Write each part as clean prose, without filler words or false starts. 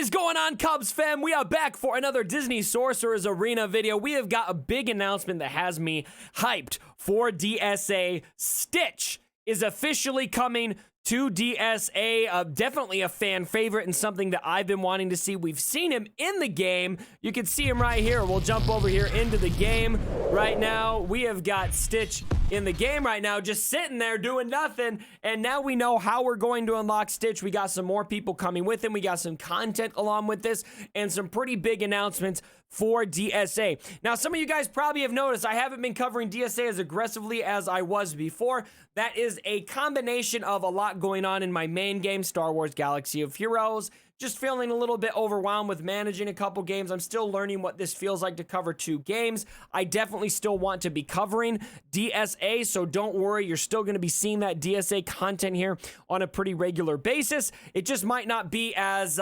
What is going on, Cubs fam? We are back for another Disney Sorcerers Arena video. We have got a big announcement that has me hyped for DSA. Stitch is officially coming to DSA. Definitely a fan favorite and something that I've been wanting to see. We've seen him in the game. You can see him right here. We'll jump over here into the game right now. We have got Stitch in the game right now, just sitting there doing nothing. And now we know how we're going to unlock Stitch. We got some more people coming with him. We got some content along with this and some pretty big announcements for DSA. Now, some of you guys probably have noticed I haven't been covering DSA as aggressively as I was before. That is a combination of a lot going on in my main game, Star Wars Galaxy of Heroes. Just feeling a little bit overwhelmed with managing a couple games. I'm still learning what this feels like to cover 2 games. I definitely still want to be covering DSA, so don't worry. You're still going to be seeing that DSA content here on a pretty regular basis. It just might not be as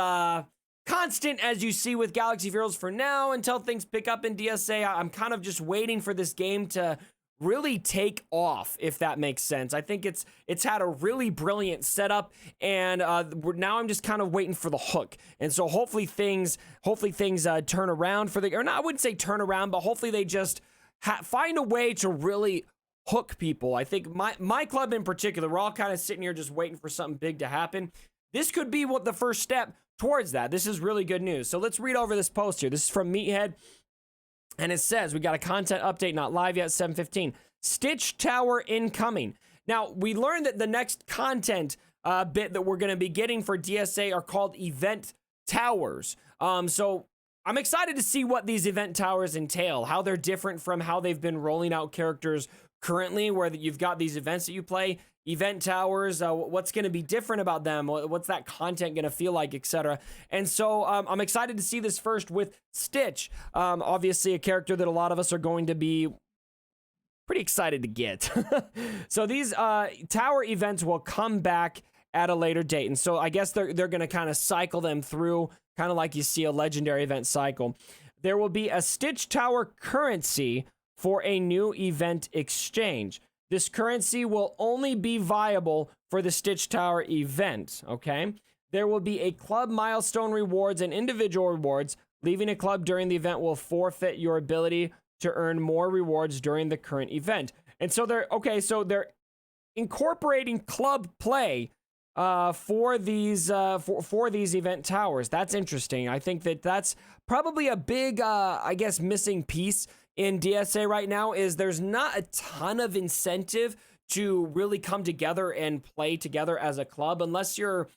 constant as you see with Galaxy of Heroes for now until things pick up in DSA. I'm kind of just waiting for this game to really take off, if that makes sense. I think it's had a really brilliant setup, and now I'm just kind of waiting for the hook. And so hopefully things turn around for the, or not, I wouldn't say turn around, but hopefully they just find a way to really hook people. I think my club in particular, we're all kind of sitting here just waiting for something big to happen. This could be what the first step towards that. This is really good news. So let's read over this post here. This is from Meathead. And it says, we got a content update, not live yet, 7:15. Stitch Tower incoming. Now, we learned that the next content bit that we're going to be getting for DSA are called event towers. So I'm excited to see what these event towers entail, how they're different from how they've been rolling out characters currently, where you've got these events that you play, event towers, what's going to be different about them, what's that content going to feel like, etc. And so I'm excited to see this first with Stitch, obviously a character that a lot of us are going to be pretty excited to get. So these tower events will come back at a later date, and so I guess they're going to kind of cycle them through, kind of like you see a legendary event cycle. There will be a Stitch Tower currency for a new event exchange. This currency will only be viable for the Stitch Tower event, okay? There will be a club milestone rewards and individual rewards. Leaving a club during the event will forfeit your ability to earn more rewards during the current event. And so they're incorporating club play for these event towers. That's interesting. I think that's probably a big, I guess, missing piece in DSA right now, is there's not a ton of incentive to really come together and play together as a club, unless you're,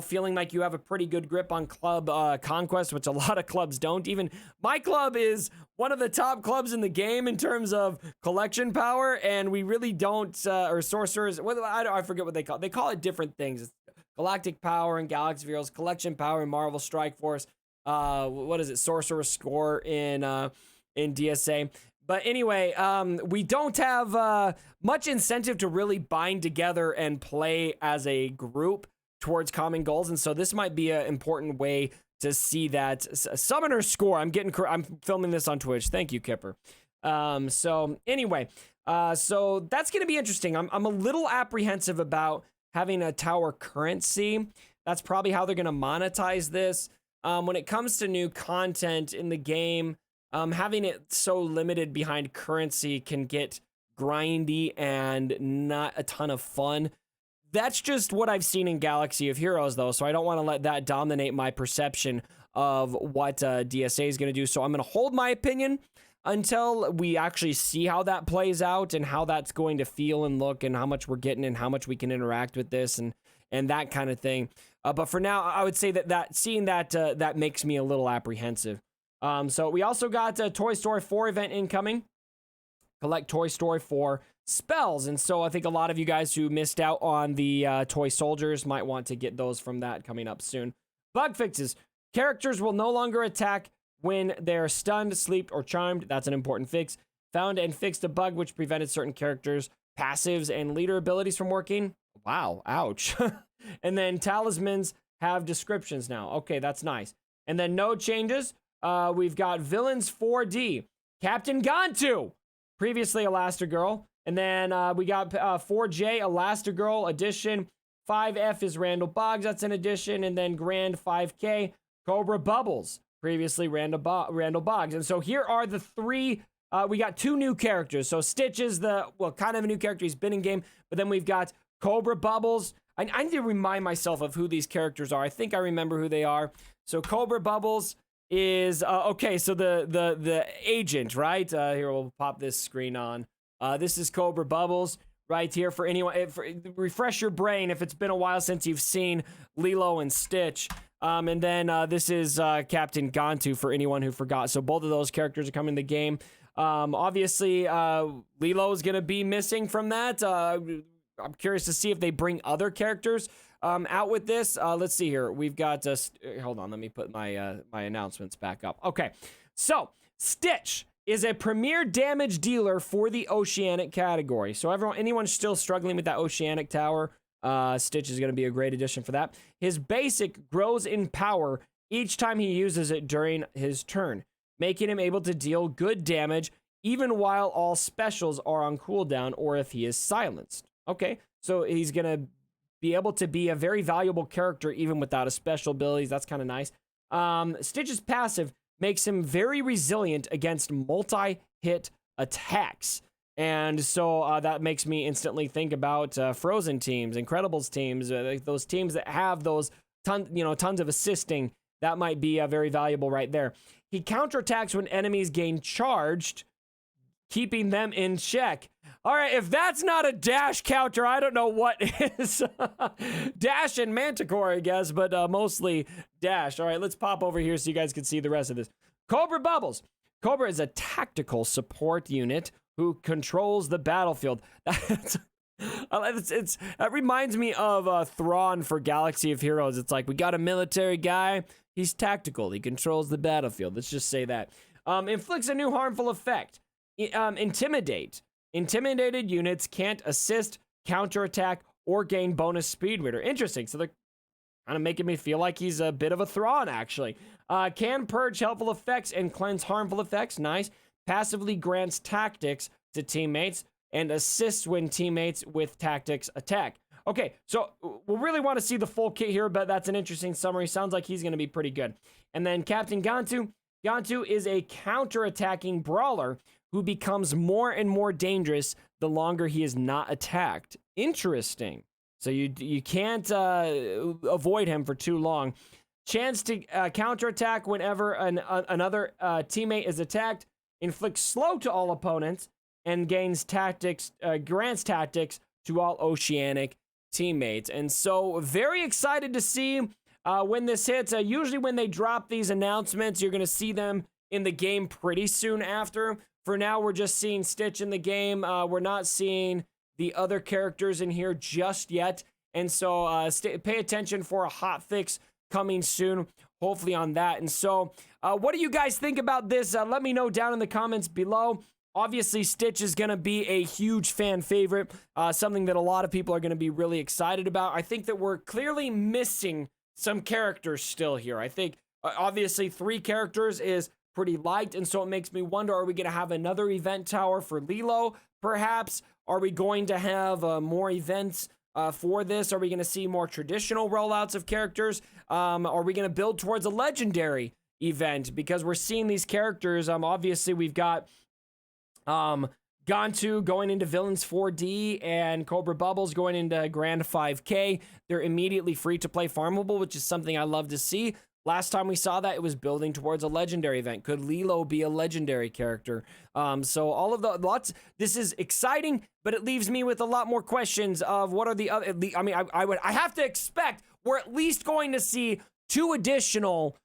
feeling like you have a pretty good grip on club conquest, which a lot of clubs don't. Even my club is one of the top clubs in the game in terms of collection power, and we really don't, or sorcerers, I forget what they call it. They call it different things. It's Galactic Power and Galaxy of Heroes, Collection Power and Marvel Strike Force. What is it? Sorcerer Score in DSA. But anyway, we don't have much incentive to really bind together and play as a group towards common goals, and so this might be an important way to see that. Summoner Score. I'm filming this on Twitch. Thank you, Kipper. So anyway, so that's going to be interesting. I'm a little apprehensive about having a tower currency. That's probably how they're going to monetize this. When it comes to new content in the game, having it so limited behind currency can get grindy and not a ton of fun. That's just what I've seen in Galaxy of Heroes, though, so I don't want to let that dominate my perception of what DSA is going to do. So I'm going to hold my opinion until we actually see how that plays out and how that's going to feel and look and how much we're getting and how much we can interact with this and that kind of thing. But for now, I would say that seeing that makes me a little apprehensive. So we also got a Toy Story 4 event incoming. Collect Toy Story 4 spells. And so I think a lot of you guys who missed out on the Toy Soldiers might want to get those from that coming up soon. Bug fixes. Characters will no longer attack when they're stunned, sleeped, or charmed. That's an important fix. Found and fixed a bug which prevented certain characters' passives and leader abilities from working. Wow, ouch. And then talismans have descriptions now. Okay, that's nice. And then no changes. We've got Villains 4D. Captain Gantu. Previously Elastigirl. And then we got 4J Elastigirl edition. 5F is Randall Boggs. That's an addition. And then Grand 5K. Cobra Bubbles, previously Randall Boggs. And so here are the three. We got two new characters. So Stitch is kind of a new character. He's been in game. But then we've got Cobra Bubbles. I need to remind myself of who these characters are. I think I remember who they are. So Cobra Bubbles is, okay, so the agent, right? Here, we'll pop this screen on. This is Cobra Bubbles right here for anyone. Refresh your brain if it's been a while since you've seen Lilo and Stitch. And then this is Captain Gantu for anyone who forgot. So both of those characters are coming in the game. Obviously, Lilo is going to be missing from that. I'm curious to see if they bring other characters out with this. Let's see here. We've got, hold on, let me put my my announcements back up. Okay, so Stitch is a premier damage dealer for the Oceanic category. So anyone still struggling with that Oceanic tower, Stitch is going to be a great addition for that. His basic grows in power each time he uses it during his turn, making him able to deal good damage even while all specials are on cooldown or if he is silenced. Okay, so he's going to be able to be a very valuable character even without a special abilities. That's kind of nice. Stitch's passive makes him very resilient against multi-hit attacks. And so that makes me instantly think about Frozen teams, Incredibles teams, those teams that have those tons of assisting. That might be very valuable right there. He counterattacks when enemies gain charged, keeping them in check. All right, if that's not a dash counter, I don't know what is. Dash and Manticore, I guess, but mostly dash. All right, let's pop over here so you guys can see the rest of this. Cobra Bubbles. Cobra is a tactical support unit who controls the battlefield. That reminds me of Thrawn for Galaxy of Heroes. It's like, we got a military guy. He's tactical. He controls the battlefield. Let's just say that. Inflicts a new harmful effect. Intimidate. Intimidated units can't assist, counterattack, or gain bonus speed meter. Interesting. So they're kind of making me feel like he's a bit of a Thrawn, actually. Can purge helpful effects and cleanse harmful effects. Nice. Passively grants tactics to teammates and assists when teammates with tactics attack. Okay, so we'll really want to see the full kit here, but that's an interesting summary. Sounds like he's going to be pretty good. And then Captain Gantu. Gantu is a counterattacking brawler who becomes more and more dangerous the longer he is not attacked. Interesting. So you can't avoid him for too long. Chance to counterattack whenever another teammate is attacked. Inflicts slow to all opponents and grants tactics to all Oceanic teammates. And so very excited to see when this hits. Usually when they drop these announcements, you're going to see them in the game pretty soon after. For now, we're just seeing Stitch in the game. We're not seeing the other characters in here just yet. And so pay attention for a hotfix coming soon, hopefully on that. And so what do you guys think about this? Let me know down in the comments below. Obviously, Stitch is going to be a huge fan favorite, something that a lot of people are going to be really excited about. I think that we're clearly missing some characters still here. I think, obviously, 3 characters is pretty light, and so it makes me wonder, are we going to have another event tower for Lilo, perhaps? Are we going to have more events for this? Are we going to see more traditional rollouts of characters? Are we going to build towards a legendary event? Because we're seeing these characters, obviously we've got Gantu going into Villains 4D and Cobra Bubbles going into Grand 5K. They're immediately free to play farmable, which is something I love to see. Last time we saw that, it was building towards a legendary event. Could Lilo be a legendary character? So all of this is exciting, but it leaves me with a lot more questions of what are the other, I mean, I have to expect we're at least going to see 2 additional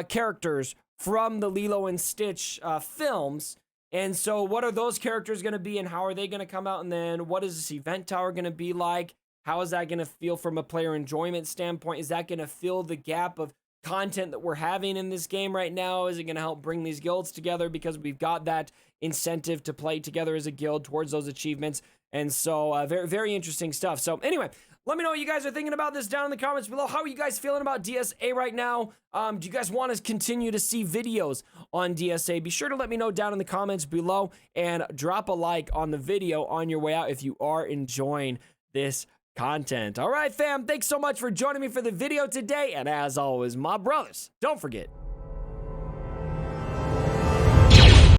characters from the Lilo and Stitch films. And so what are those characters going to be and how are they going to come out? And then what is this event tower going to be like? How is that going to feel from a player enjoyment standpoint? Is that going to fill the gap of content that we're having in this game right now? Is it going to help bring these guilds together because we've got that incentive to play together as a guild towards those achievements? And so very, very interesting stuff. So anyway, let me know what you guys are thinking about this down in the comments below. How are you guys feeling about DSA right now? Do you guys want to continue to see videos on DSA? Be sure to let me know down in the comments below and drop a like on the video on your way out if you are enjoying this content. All right, fam, thanks so much for joining me for the video today. And as always, my brothers, don't forget